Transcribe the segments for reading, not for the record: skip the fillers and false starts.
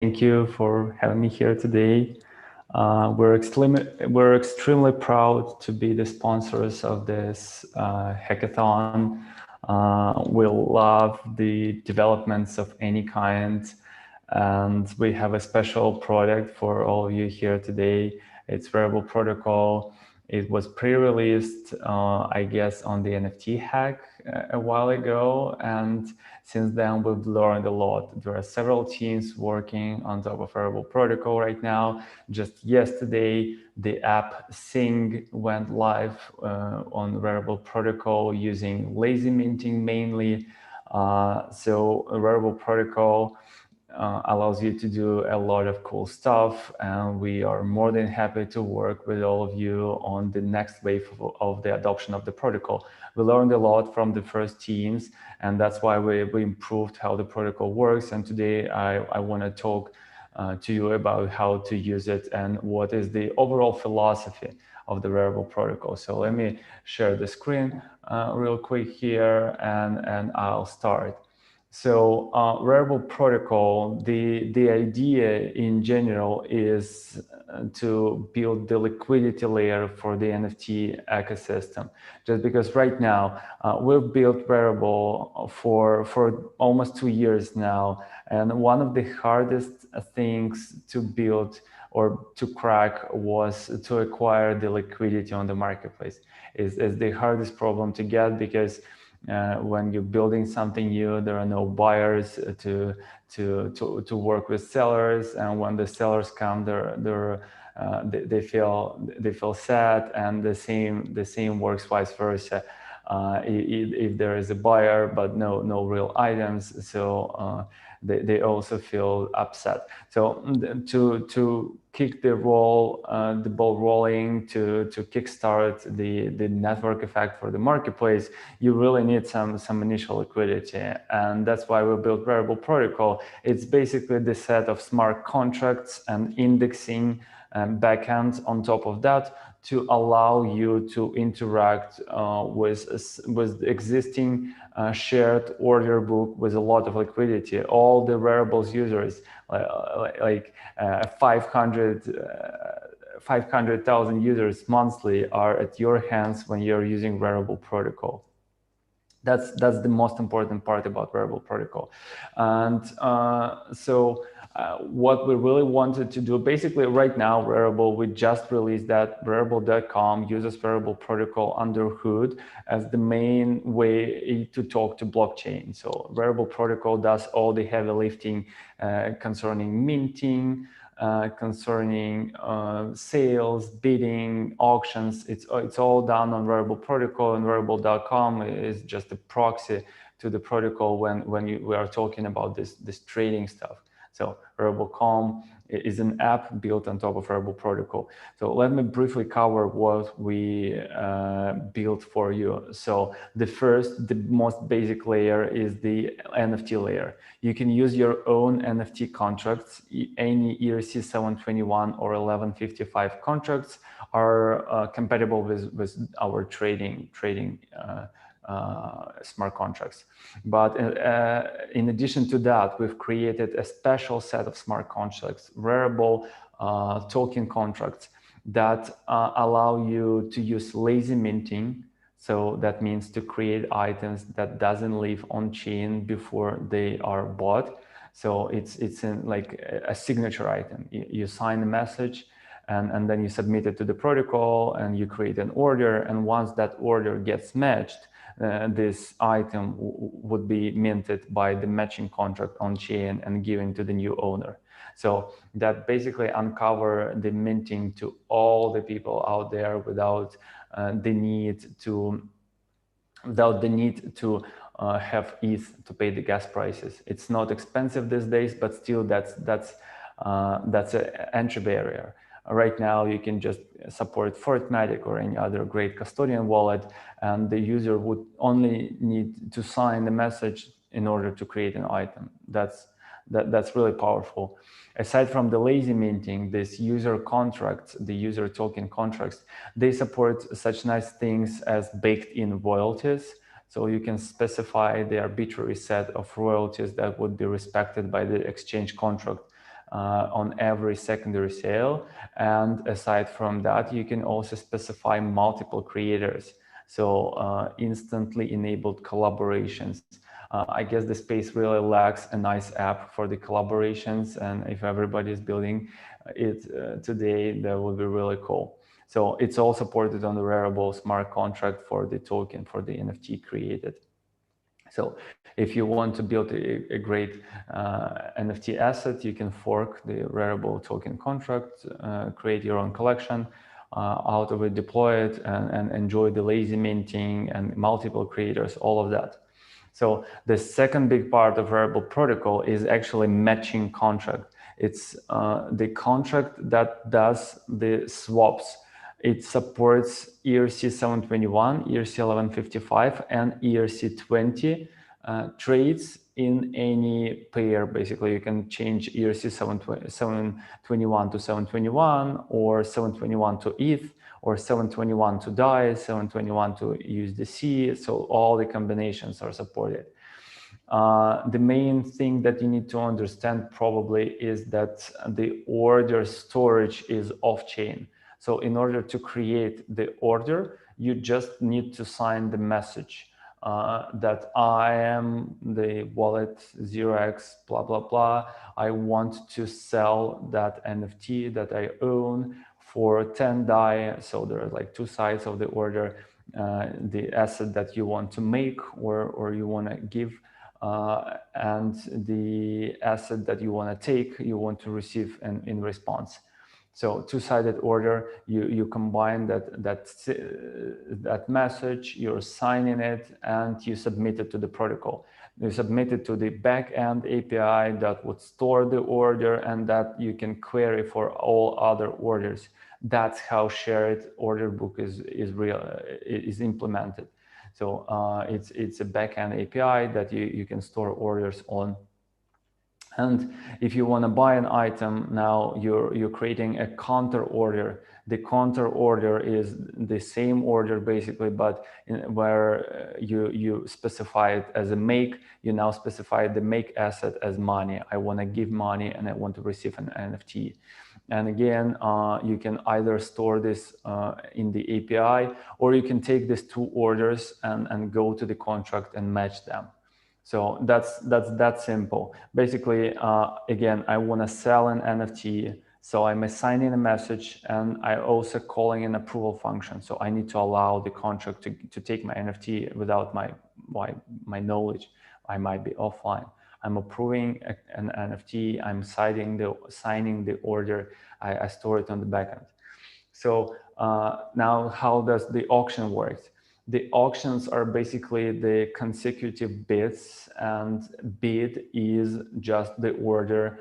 Thank you for having me here today. We're extremely proud to be the sponsors of this hackathon. We love the developments of any kind, and we have a special product for all of you here today. It's Rarible Protocol. It was pre-released, I guess, on the NFT hack a while ago, and since then we've learned a lot. There are several teams working on top of Rarible Protocol right now. Just yesterday, the app Sing went live on Rarible Protocol using lazy minting mainly. So Rarible Protocol allows you to do a lot of cool stuff, and we are more than happy to work with all of you on the next wave of the adoption of the protocol. We learned a lot from the first teams, and that's why we improved how the protocol works. And today I want to talk to you about how to use it and what is the overall philosophy of the Rarible protocol. So let me share the screen real quick here, and I'll start. So Rarible protocol, the idea in general is to build the liquidity layer for the NFT ecosystem. Just because right now we've built Rarible for almost 2 years now, and one of the hardest things to build or to crack was to acquire the liquidity on the marketplace. Is the hardest problem to get, because when you're building something new, there are no buyers to work with sellers, and when the sellers come, they feel sad, and the same works vice versa. If there is a buyer but no real items, so they also feel upset. So to kick the ball rolling, to kickstart the network effect for the marketplace, you really need some initial liquidity, and that's why we built Rarible Protocol. It's basically the set of smart contracts and indexing backends on top of that to allow you to interact with existing shared order book with a lot of liquidity. All the Raribles users, like 500,000 users monthly, are at your hands when you're using Rarible Protocol. That's the most important part about Rarible Protocol. And what we really wanted to do, basically right now, Rarible, we just released that Rarible.com uses Rarible Protocol under hood as the main way to talk to blockchain. So Rarible Protocol does all the heavy lifting concerning minting, concerning sales, bidding, auctions. It's all done on Rarible Protocol, and Rarible.com is just a proxy to the protocol when we are talking about this trading stuff. So Rarible.com is an app built on top of Rarible Protocol. So let me briefly cover what we built for you. So the most basic layer is the NFT layer. You can use your own NFT contracts. Any ERC 721 or 1155 contracts are compatible with our trading smart contracts. But in addition to that, we've created a special set of smart contracts, Rarible token contracts, that allow you to use lazy minting. So that means to create items that doesn't live on chain before they are bought. So it's in like a signature item. You sign a message, and then you submit it to the protocol, and you create an order. And once that order gets matched, this item would be minted by the matching contract on chain and given to the new owner. So that basically uncover the minting to all the people out there without the need to have ETH to pay the gas prices. It's not expensive these days, but still that's an entry barrier. Right now, you can just support Fortmatic or any other great custodian wallet, and the user would only need to sign the message in order to create an item. That's really powerful. Aside from the lazy minting, these user contracts, the user token contracts, they support such nice things as baked-in royalties. So you can specify the arbitrary set of royalties that would be respected by the exchange contract on every secondary sale. And aside from that, you can also specify multiple creators. So instantly enabled collaborations. I guess the space really lacks a nice app for the collaborations. And if everybody is building it today, that would be really cool. So it's all supported on the Rarible smart contract for the token for the NFT created. So if you want to build a great NFT asset, you can fork the Rarible token contract, create your own collection, out of it, deploy it, and enjoy the lazy minting and multiple creators, all of that. So the second big part of Rarible protocol is actually matching contract. It's the contract that does the swaps. It supports ERC 721, ERC 1155, and ERC 20 trades in any pair. Basically, you can change ERC 721 to 721, or 721 to ETH, or 721 to DAI, 721 to USDC. So all the combinations are supported. The main thing that you need to understand probably is that the order storage is off-chain. So in order to create the order, you just need to sign the message that I am the wallet 0x blah, blah, blah. I want to sell that NFT that I own for 10 DAI. So there are like two sides of the order, the asset that you want to make or you want to give, and the asset that you want to take, you want to receive in response. So two-sided order, you combine that message, you're signing it, and you submit it to the protocol. You submit it to the backend API that would store the order and that you can query for all other orders. That's how shared order book is implemented. So it's a backend API that you can store orders on. And if you want to buy an item, now you're creating a counter order. The counter order is the same order basically, but where you specify it as a make, you now specify the make asset as money. I want to give money and I want to receive an NFT. And again, you can either store this in the API, or you can take these two orders and go to the contract and match them. So that's that simple. Basically, again, I want to sell an NFT, so I'm assigning a message, and I also calling an approval function. So I need to allow the contract to take my NFT without my knowledge. I might be offline. I'm approving an NFT. I'm signing the order. I store it on the backend. So now, how does the auction work? The auctions are basically the consecutive bids, and bid is just the order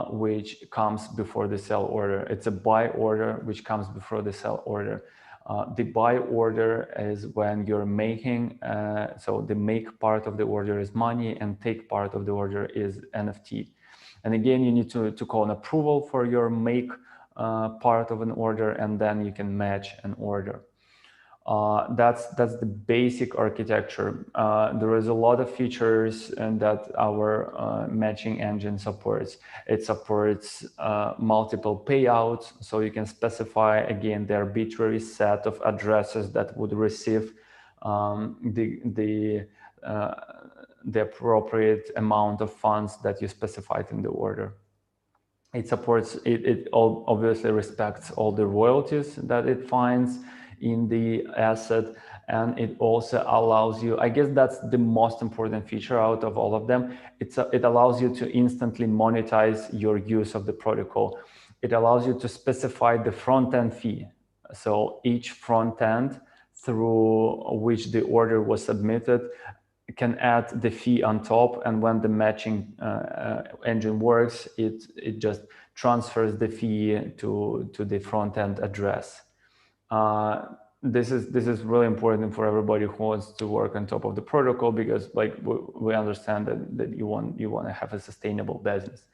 which comes before the sell order. It's a buy order which comes before the sell order. The buy order is when you're making, so the make part of the order is money and take part of the order is NFT. And again, you need to call an approval for your make part of an order, and then you can match an order. That's the basic architecture. There is a lot of features and that our matching engine supports. It supports multiple payouts, so you can specify again the arbitrary set of addresses that would receive the appropriate amount of funds that you specified in the order. It supports it all obviously respects all the royalties that it finds in the asset, and it also allows you, I guess that's the most important feature out of all of them, it allows you to instantly monetize your use of the protocol. It allows you to specify the front-end fee. So each front-end through which the order was submitted can add the fee on top, and when the matching engine works, it just transfers the fee to the front-end address. This is really important for everybody who wants to work on top of the protocol, because like we understand that you want to have a sustainable business.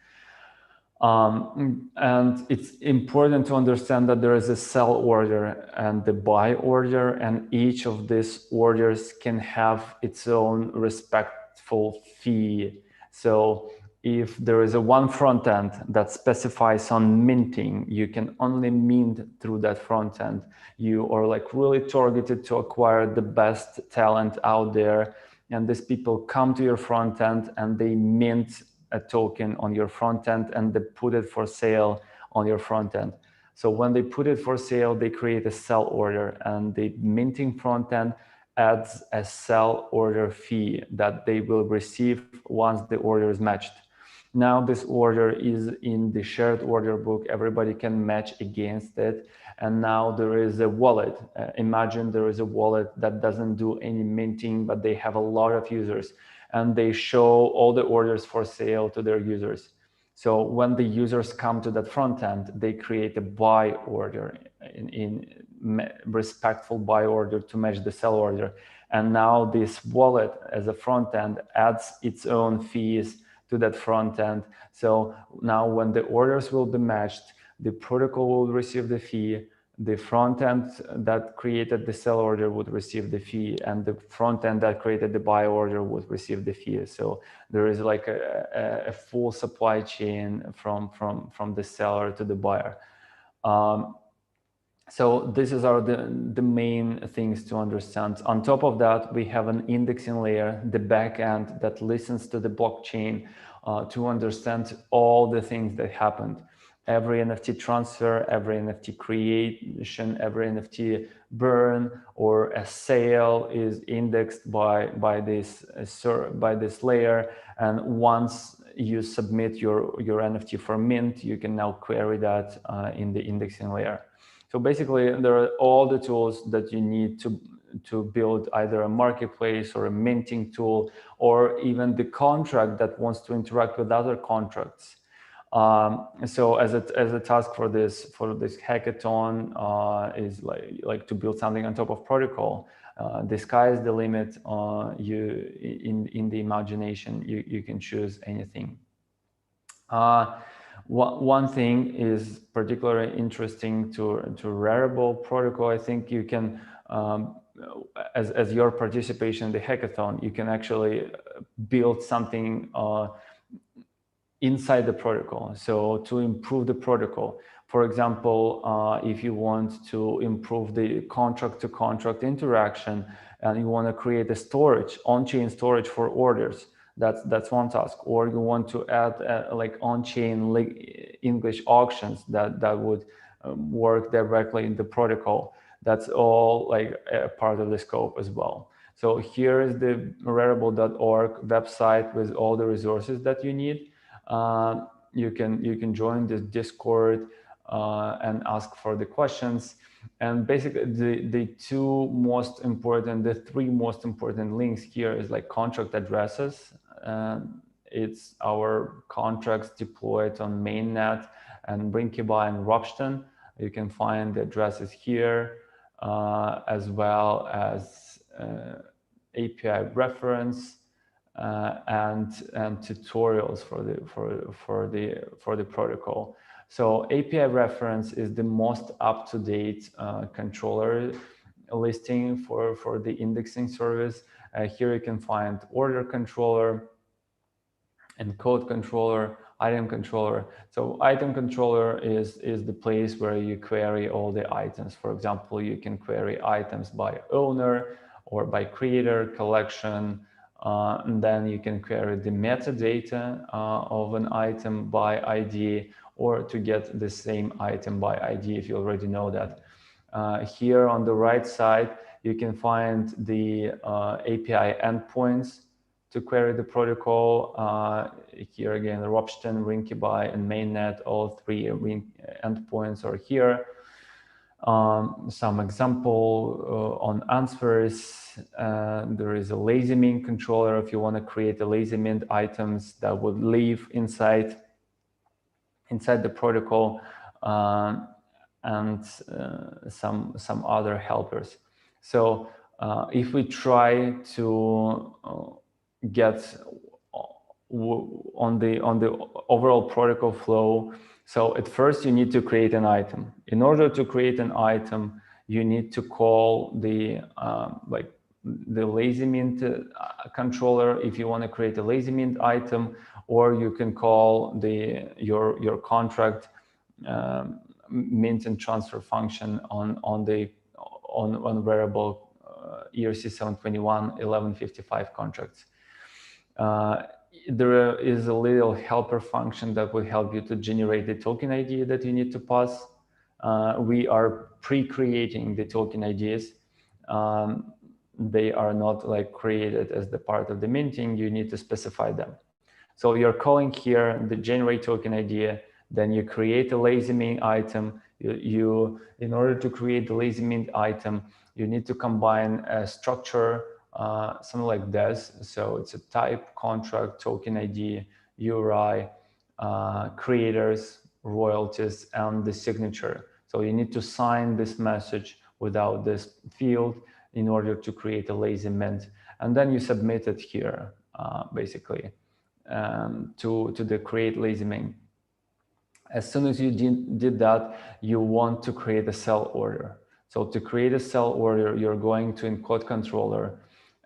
And it's important to understand that there is a sell order and the buy order, and each of these orders can have its own respectful fee. So if there is a one front end that specifies on minting, you can only mint through that front end. You are like really targeted to acquire the best talent out there. And these people come to your front end and they mint a token on your front end and they put it for sale on your front end. So when they put it for sale, they create a sell order, and the minting front end adds a sell order fee that they will receive once the order is matched. Now this order is in the shared order book. Everybody can match against it. And now there is a wallet. Imagine there is a wallet that doesn't do any minting, but they have a lot of users, and they show all the orders for sale to their users. So when the users come to that front end, they create a buy order, in respectful buy order to match the sell order. And now this wallet as a front end adds its own fees to that front end. So now when the orders will be matched, the protocol will receive the fee, the front end that created the sell order would receive the fee, and the front end that created the buy order would receive the fee. So there is like a full supply chain from the seller to the buyer. So this is the main things to understand. On top of that, we have an indexing layer, the back end that listens to the blockchain to understand all the things that happened. Every NFT transfer, every NFT creation, every NFT burn or a sale is indexed by this layer. And once you submit your NFT for mint, you can now query that in the indexing layer. So basically, there are all the tools that you need to build either a marketplace or a minting tool, or even the contract that wants to interact with other contracts. So as a task for this hackathon is like to build something on top of protocol. The sky is the limit. In the imagination, you can choose anything. One thing is particularly interesting to Rarible protocol. I think you can, as your participation in the hackathon, you can actually build something inside the protocol. So to improve the protocol, for example, if you want to improve the contract-to-contract interaction and you want to create a storage, on-chain storage for orders, that's one task. Or you want to add like on-chain English auctions that would work directly in the protocol. That's all like a part of the scope as well. So here is the rarible.org website with all the resources that you need. You can join the Discord and ask for the questions. And basically the three most important links here is like contract addresses. It's our contracts deployed on mainnet and Brinkibai and Ropsten. You can find the addresses here, as well as API reference and tutorials for the protocol. So API reference is the most up-to-date controller listing for the indexing service. Here you can find order controller, encode controller, item controller. So item controller is the place where you query all the items. For example, you can query items by owner or by creator, collection, and then you can query the metadata of an item by ID, or to get the same item by ID if you already know that. Here on the right side, you can find the API endpoints to query the protocol. Here again, the Ropsten, Rinkibai, and mainnet, all three endpoints are here. Some example on answers. There is a lazy mint controller if you want to create a lazy mint items that would live inside the protocol, and some other helpers. So if we try to get on the overall protocol flow, so at first you need to create an item. In order to create an item, you need to call the lazy mint controller if you want to create a lazy mint item, or you can call your contract mint and transfer function on Rarible ERC 721 1155 contracts. There is a little helper function that will help you to generate the token ID that you need to pass. We are pre-creating the token IDs. They are not like created as the part of the minting. You need to specify them. So you're calling here the generate token ID, then you create a lazy mint item. In order to create the lazy mint item, you need to combine a structure, something like this. So it's a type, contract, token ID, URI, creators, royalties, and the signature. So you need to sign this message without this field in order to create a lazy mint. And then you submit it here, basically, to the create lazy mint. As soon as you did that, you want to create a sell order. So to create a sell order, you're going to encode controller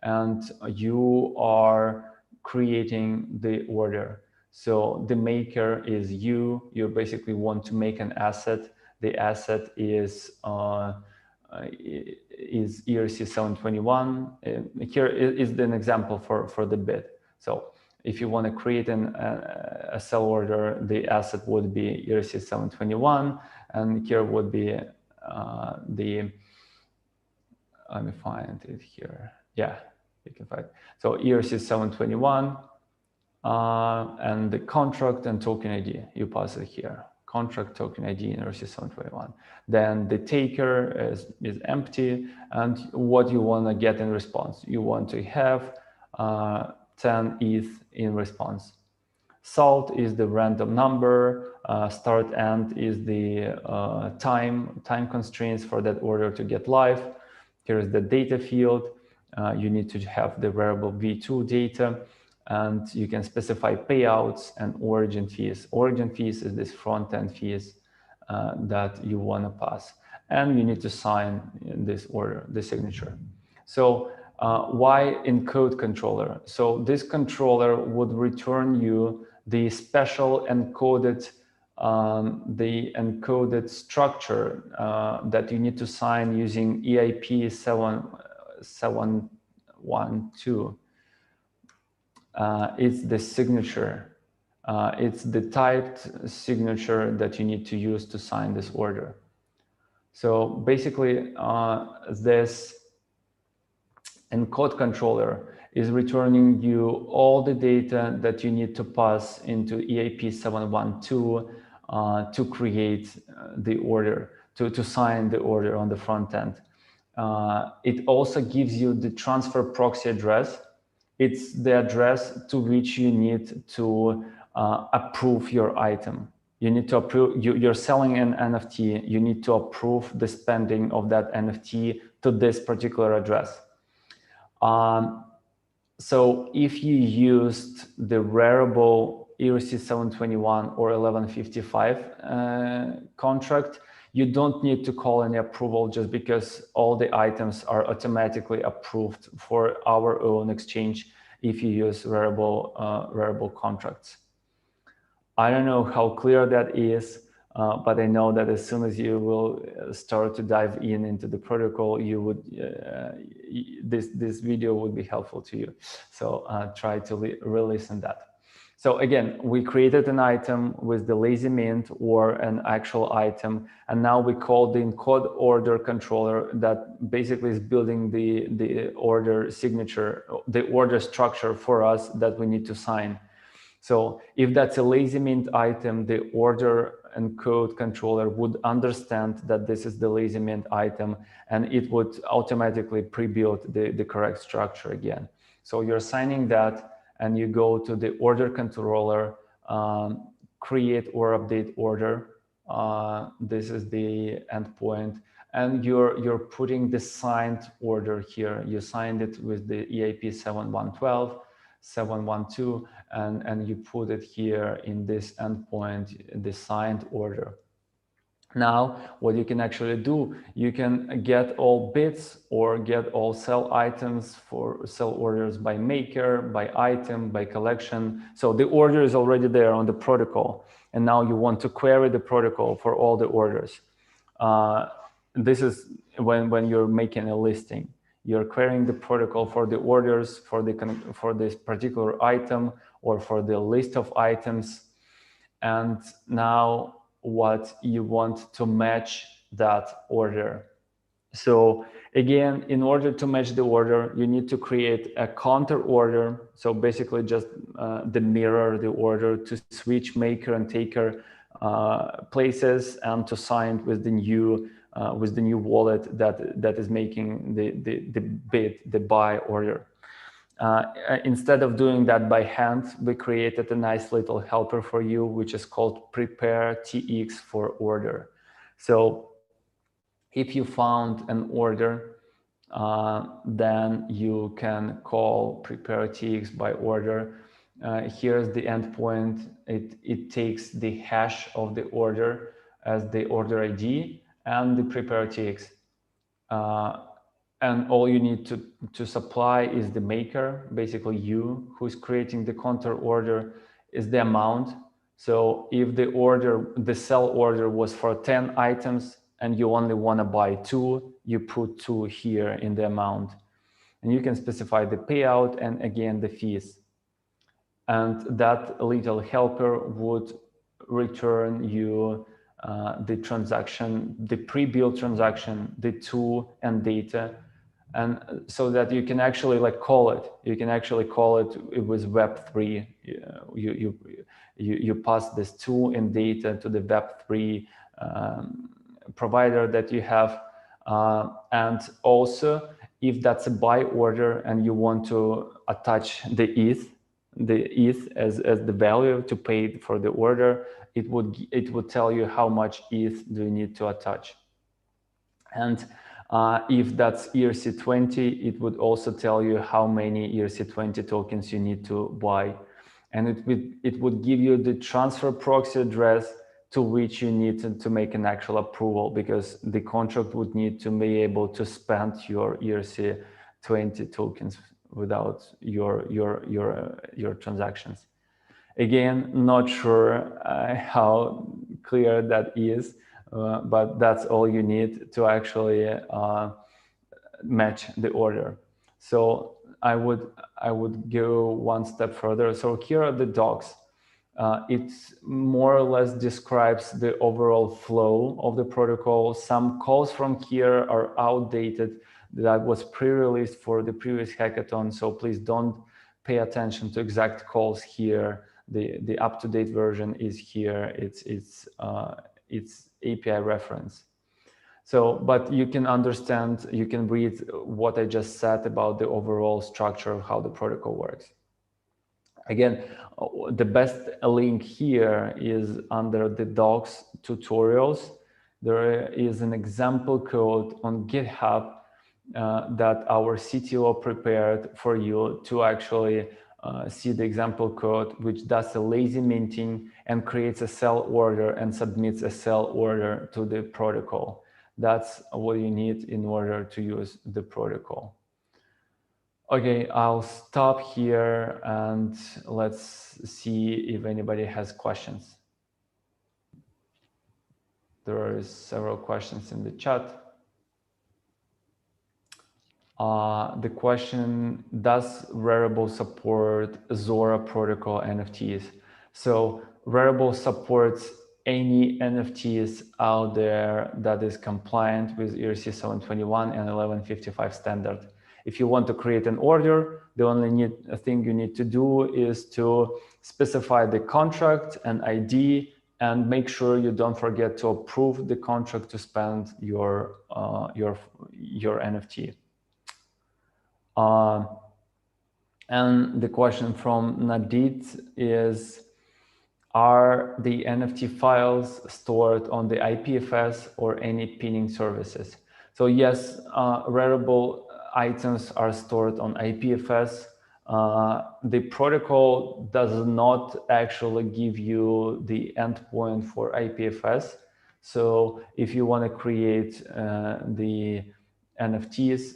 and you are creating the order. So the maker is you basically want to make an asset. The asset is ERC 721. Here is an example for the bid. So if you want to create a sell order, the asset would be ERC 721, and here would be let me find it here. Yeah, you can find it. So ERC 721 and the contract and token ID, you pass it here. Contract, token ID, and ERC 721. Then the taker is empty, and what you want to get in response. You want to have 10 ETH in response. Salt is the random number. Start end is the time constraints for that order to get live. Here is the data field. You need to have the Rarible v2 data, and you can specify payouts and origin fees. Origin fees is this front-end fees that you want to pass, and you need to sign this order, the signature. So why encode controller? So this controller would return you the special encoded the encoded structure that you need to sign using EIP 712. It's the signature. It's the typed signature that you need to use to sign this order. So basically, this encode controller is returning you all the data that you need to pass into EIP 712 to create the order, to sign the order on the front end. It also gives you the transfer proxy address. It's the address to which you need to approve your item. You need to approve, you're selling an NFT, you need to approve the spending of that NFT to this particular address. So if you used the Rarible ERC 721 or 1155 contract, you don't need to call any approval just because all the items are automatically approved for our own exchange if you use Rarible contracts. I don't know how clear that is, but I know that as soon as you will start to dive into the protocol, you would this video would be helpful to you. So try to re-listen that. So again, we created an item with the lazy mint or an actual item, and now we call the encode order controller that basically is building the order signature, the order structure for us that we need to sign. So if that's a lazy mint item, the order encode controller would understand that this is the lazy mint item, and it would automatically pre-build the correct structure again. So you're signing that, and you go to the order controller, create or update order. This is the endpoint, and you're putting the signed order here. You signed it with the EIP 7112, 712, and you put it here in this endpoint, the signed order. Now, what you can actually do, you can get all bits or get all sell items for sell orders by maker, by item, by collection. So the order is already there on the protocol. And now you want to query the protocol for all the orders. This is when you're making a listing. You're querying the protocol for the orders for this particular item or for the list of items. And now what you want to match that order. So again, in order to match the order, you need to create a counter order. So basically just the mirror the order to switch maker and taker places and to sign with the new wallet that is making the buy order. Instead of doing that by hand, we created a nice little helper for you, which is called prepare TX for order. So if you found an order, then you can call prepare TX by order. Here's the endpoint. It takes the hash of the order as the order ID and the prepare TX. And all you need to supply is the maker, basically you, who's creating the counter order, is the amount. So if the sell order was for 10 items and you only want to buy 2, you put 2 here in the amount. And you can specify the payout and again the fees. And that little helper would return you the transaction, the pre-built transaction, the tool and data, and so that you can actually call it. You can actually call it with Web3. You pass this tool and data to the Web3 provider that you have, and also if that's a buy order and you want to attach the ETH as the value to pay for the order, it would tell you how much ETH do you need to attach. And if that's ERC20, it would also tell you how many ERC20 tokens you need to buy. And it would give you the transfer proxy address to which you need to make an actual approval, because the contract would need to be able to spend your ERC20 tokens without your transactions. Again, not sure how clear that is, but that's all you need to actually match the order. So I would go one step further. So here are the docs. It more or less describes the overall flow of the protocol. Some calls from here are outdated. That was pre-released for the previous hackathon, so please don't pay attention to exact calls here. The up-to-date version is here. It's API reference. So, but you can understand, you can read what I just said about the overall structure of how the protocol works. Again, the best link here is under the docs tutorials. There is an example code on GitHub that our CTO prepared for you to actually see the example code, which does a lazy minting and creates a sell order and submits a sell order to the protocol. That's what you need in order to use the protocol. Okay, I'll stop here and let's see if anybody has questions. There are several questions in the chat. The question, does Rarible support Zora protocol NFTs? So Rarible supports any NFTs out there that is compliant with ERC 721 and 1155 standard. If you want to create an order, the only thing you need to do is to specify the contract and ID and make sure you don't forget to approve the contract to spend your NFT. And the question from Nadit is, are the NFT files stored on the IPFS or any pinning services? So yes, Rarible items are stored on IPFS. The protocol does not actually give you the endpoint for IPFS. So if you want to create the NFTs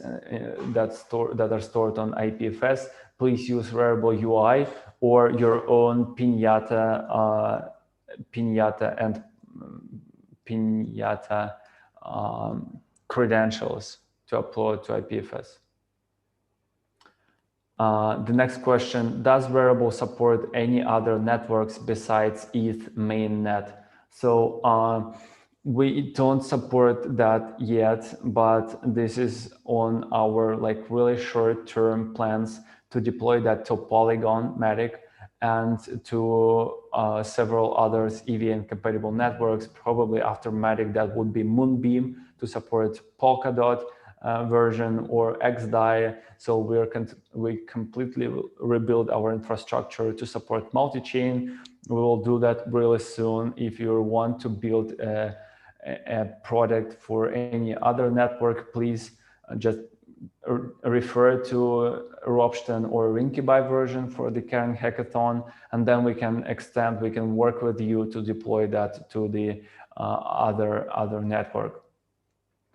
that are stored on IPFS, please use Rarible UI or your own Pinata credentials to upload to IPFS. The next question, does Rarible support any other networks besides ETH mainnet? So we don't support that yet, but this is on our really short-term plans to deploy that to Polygon, Matic, and to several others EVM compatible networks. Probably after Matic, that would be Moonbeam to support Polkadot version or XDAI. So we completely rebuild our infrastructure to support multi-chain. We will do that really soon. If you want to build a product for any other network, please just refer to Ropsten or Rinkibai version for the current hackathon, and then we can work with you to deploy that to the other network.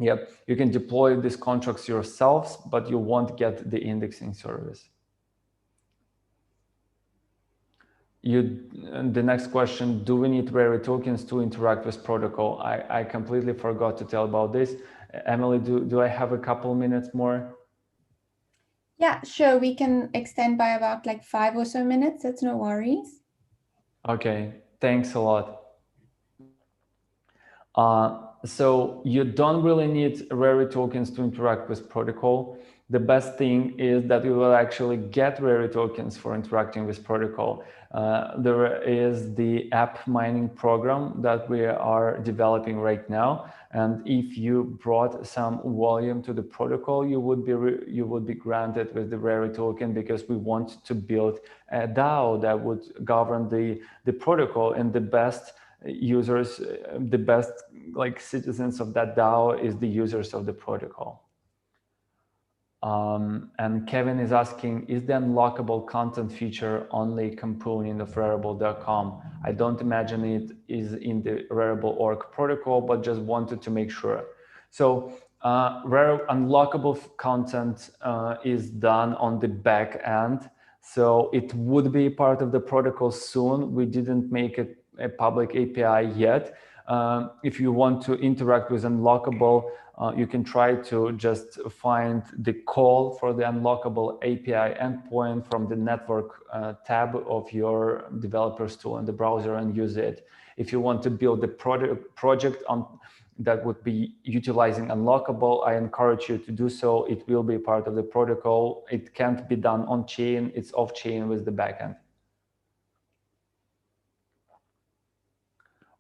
Yep, you can deploy these contracts yourselves, but you won't get the indexing service. The next question, do we need Rarible tokens to interact with protocol? I completely forgot to tell about this. Emily, do I have a couple minutes more? Yeah, sure. We can extend by about 5 or so minutes. That's no worries. Okay, thanks a lot. So you don't really need Rarible tokens to interact with protocol. The best thing is that you will actually get Rarible tokens for interacting with protocol. There is the app mining program that we are developing right now, and if you brought some volume to the protocol, you would be granted with the Rarible token, because we want to build a DAO that would govern the protocol, and the best users, the best citizens of that DAO is the users of the protocol. And Kevin is asking, is the unlockable content feature only a component of Rarible.com? I don't imagine it is in the Rarible org protocol, but just wanted to make sure. So unlockable content is done on the back end. So it would be part of the protocol soon. We didn't make it a public API yet. If you want to interact with unlockable, you can try to just find the call for the unlockable API endpoint from the network tab of your developers tool in the browser and use it. If you want to build a project that would be utilizing unlockable, I encourage you to do so. It will be part of the protocol. It can't be done on chain. It's off chain with the backend.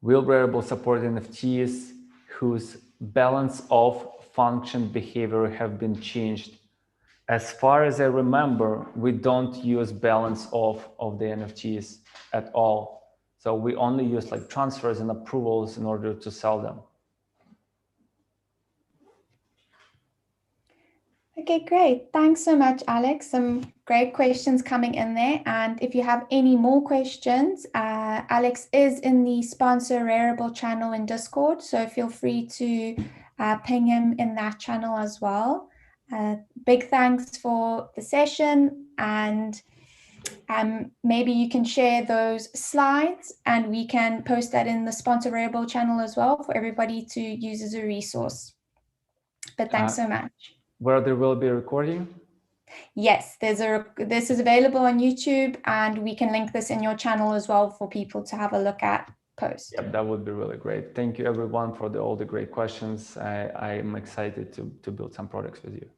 Will Rarible support NFTs whose balance of function behavior have been changed? As far as I remember, we don't use balance of the NFTs at all. So we only use transfers and approvals in order to sell them. Okay, great. Thanks so much, Alex. Some great questions coming in there. And if you have any more questions, Alex is in the sponsor Rarible channel in Discord. So feel free to ping him in that channel as well. Big thanks for the session. And maybe you can share those slides and we can post that in the sponsor Rarible channel as well for everybody to use as a resource. But thanks so much. Where there will be a recording? Yes, this is available on YouTube, and we can link this in your channel as well for people to have a look at post. Yep, that would be really great. Thank you everyone for all the great questions. I'm excited to build some products with you.